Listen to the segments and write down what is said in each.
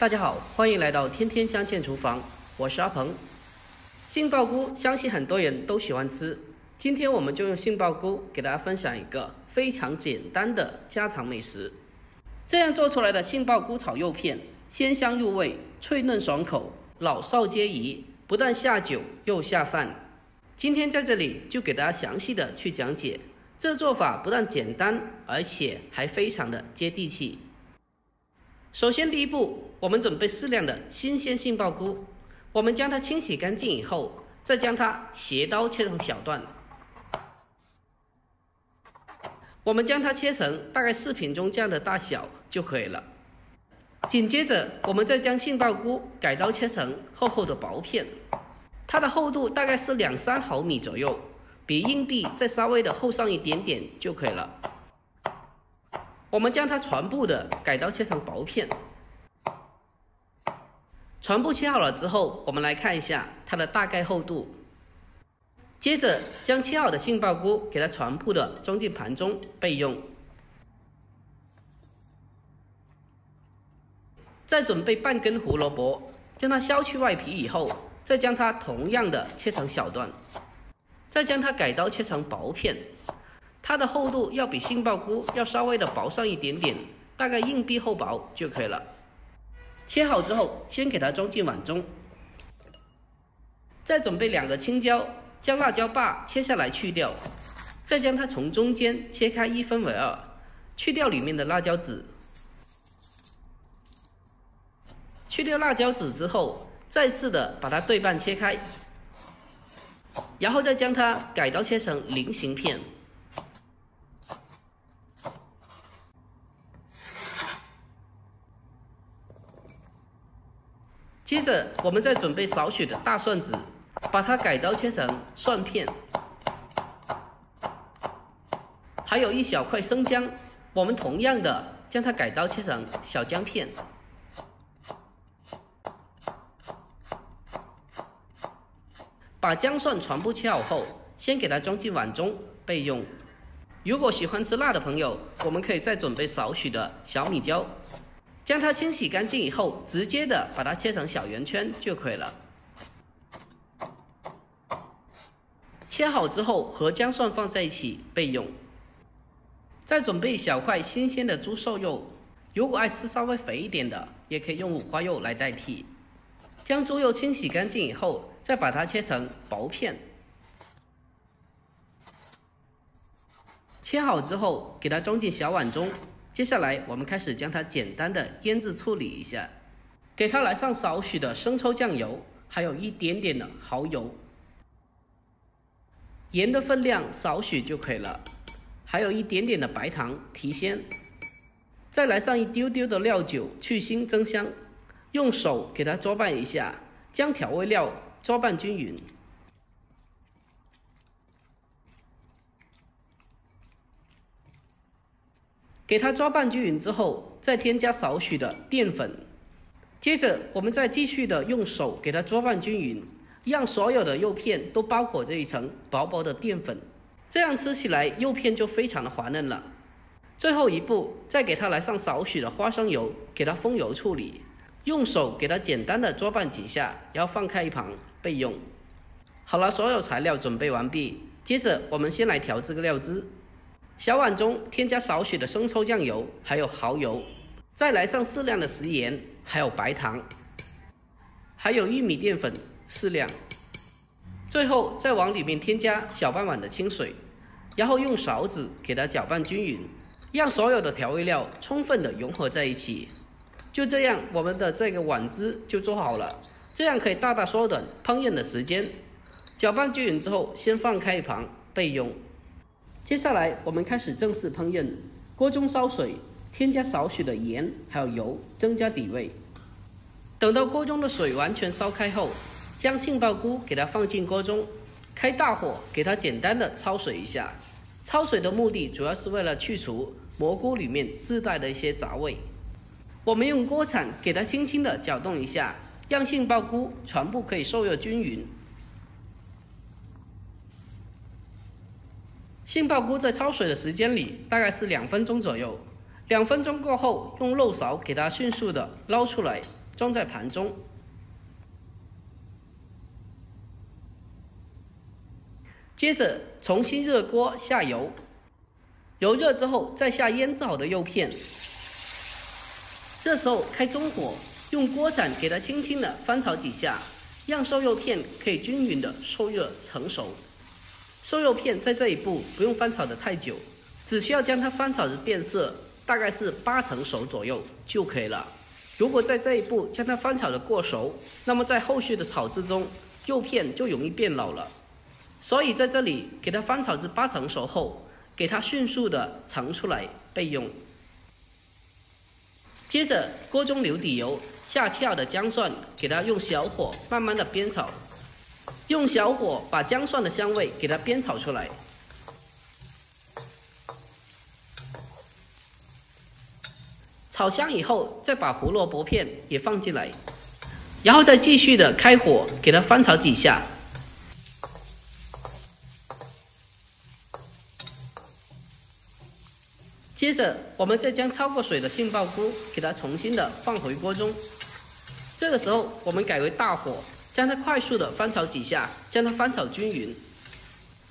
大家好，欢迎来到天天相见厨房，我是阿鹏。杏鲍菇相信很多人都喜欢吃，今天我们就用杏鲍菇给大家分享一个非常简单的家常美食。这样做出来的杏鲍菇炒肉片，鲜香入味，脆嫩爽口，老少皆宜，不但下酒又下饭。今天在这里就给大家详细的去讲解，这做法不但简单，而且还非常的接地气。首先第一步，我们准备适量的新鲜杏鲍菇，我们将它清洗干净以后，再将它斜刀切成小段。我们将它切成大概4品中这样的大小就可以了。紧接着，我们再将杏鲍菇改刀切成厚厚的薄片，它的厚度大概是2-3毫米左右，比硬币再稍微的厚上一点点就可以了。我们将它全部的改刀切成薄片，全部切好了之后，我们来看一下它的大概厚度。接着将切好的杏鲍菇给它全部的装进盘中备用。再准备半根胡萝卜，将它削去外皮以后，再将它同样的切成小段，再将它改刀切成薄片。它的厚度要比杏鲍菇要稍微的薄上一点点，大概硬币厚薄就可以了。切好之后，先给它装进碗中。再准备2个青椒，将辣椒把切下来去掉，再将它从中间切开1分为2，去掉里面的辣椒籽。去掉辣椒籽之后，再次的把它对半切开，然后再将它改刀切成菱形片。接着，我们再准备少许的大蒜籽，把它改刀切成蒜片。还有1小块生姜，我们同样的将它改刀切成小姜片。把姜蒜全部切好后，先给它装进碗中备用。如果喜欢吃辣的朋友，我们可以再准备少许的小米椒。将它清洗干净以后，直接的把它切成小圆圈就可以了。切好之后，和姜蒜放在一起备用。再准备1小块新鲜的猪瘦肉，如果爱吃稍微肥一点的，也可以用五花肉来代替。将猪肉清洗干净以后，再把它切成薄片。切好之后，给它装进小碗中。接下来，我们开始将它简单的腌制处理一下，给它来上少许的生抽酱油，还有一点点的蚝油，盐的分量少许就可以了，还有一点点的白糖提鲜，再来上一丢丢的料酒去腥增香，用手给它抓拌一下，将调味料抓拌均匀。给它抓拌均匀之后，再添加少许的淀粉。接着，我们再继续的用手给它抓拌均匀，让所有的肉片都包裹着一层薄薄的淀粉，这样吃起来肉片就非常的滑嫩了。最后一步，再给它来上少许的花生油，给它封油处理。用手给它简单的抓拌几下，然后放开一旁备用。好了，所有材料准备完毕，接着我们先来调这个料汁。小碗中添加少许的生抽酱油，还有蚝油，再来上适量的食盐，还有白糖，还有玉米淀粉适量。最后再往里面添加小半碗的清水，然后用勺子给它搅拌均匀，让所有的调味料充分的融合在一起。就这样，我们的这个碗汁就做好了，这样可以大大缩短烹饪的时间。搅拌均匀之后，先放开一旁备用。接下来我们开始正式烹饪，锅中烧水，添加少许的盐还有油，增加底味。等到锅中的水完全烧开后，将杏鲍菇给它放进锅中，开大火给它简单的焯水一下。焯水的目的主要是为了去除蘑菇里面自带的一些杂味。我们用锅铲给它轻轻的搅动一下，让杏鲍菇全部可以受热均匀。杏鲍菇在焯水的时间里大概是2分钟左右，2分钟过后，用漏勺给它迅速的捞出来，装在盘中。接着重新热锅下油，油热之后再下腌制好的肉片。这时候开中火，用锅铲给它轻轻的翻炒几下，让瘦肉片可以均匀的受热成熟。瘦肉片在这一步不用翻炒的太久，只需要将它翻炒的变色，大概是80%熟左右就可以了。如果在这一步将它翻炒的过熟，那么在后续的炒制中，肉片就容易变老了。所以在这里给它翻炒至80%熟后，给它迅速的盛出来备用。接着锅中留底油，下切好的姜蒜，给它用小火慢慢的煸炒，用小火把姜蒜的香味给它煸炒出来。炒香以后，再把胡萝卜片也放进来，然后再继续的开火给它翻炒几下。接着我们再将焯过水的杏鲍菇给它重新的放回锅中，这个时候我们改为大火，将它快速的翻炒几下，将它翻炒均匀。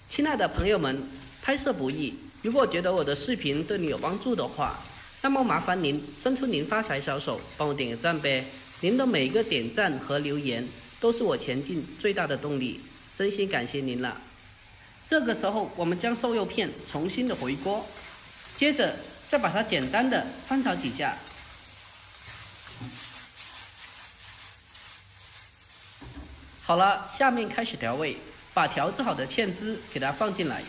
亲爱的朋友们，拍摄不易，如果觉得我的视频对你有帮助的话，那么麻烦您伸出您发财小手，帮我点个赞呗！您的每一个点赞和留言都是我前进最大的动力，真心感谢您了。这个时候我们将瘦肉片重新的回锅，接着再把它简单的翻炒几下。好了，下面开始调味，把调制好的芡汁给它放进来，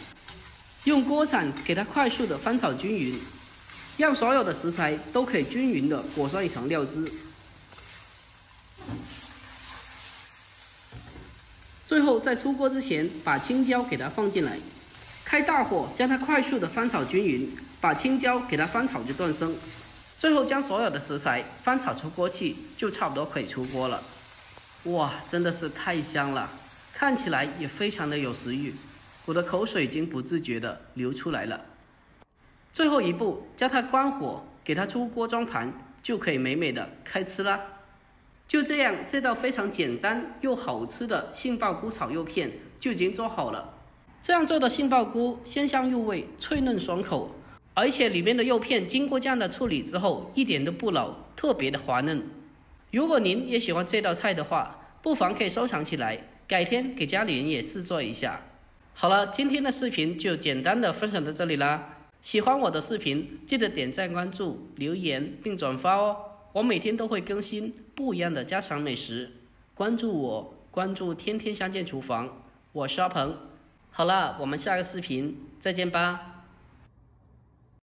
用锅铲给它快速的翻炒均匀，让所有的食材都可以均匀的裹上一层料汁。最后在出锅之前，把青椒给它放进来，开大火将它快速的翻炒均匀，把青椒给它翻炒至断生。最后将所有的食材翻炒出锅气，就差不多可以出锅了。哇，真的是太香了，看起来也非常的有食欲，我的口水已经不自觉的流出来了。最后一步，将它关火，给它出锅装盘，就可以美美的开吃啦。就这样，这道非常简单又好吃的杏鲍菇炒肉片就已经做好了。这样做的杏鲍菇鲜香入味，脆嫩爽口，而且里面的肉片经过这样的处理之后，一点都不老，特别的滑嫩。如果您也喜欢这道菜的话，不妨可以收藏起来，改天给家里人也试做一下。好了，今天的视频就简单的分享到这里啦。喜欢我的视频，记得点赞、关注、留言并转发哦。我每天都会更新不一样的家常美食，关注我，关注天天相见厨房，我是阿鹏。好了，我们下个视频再见吧。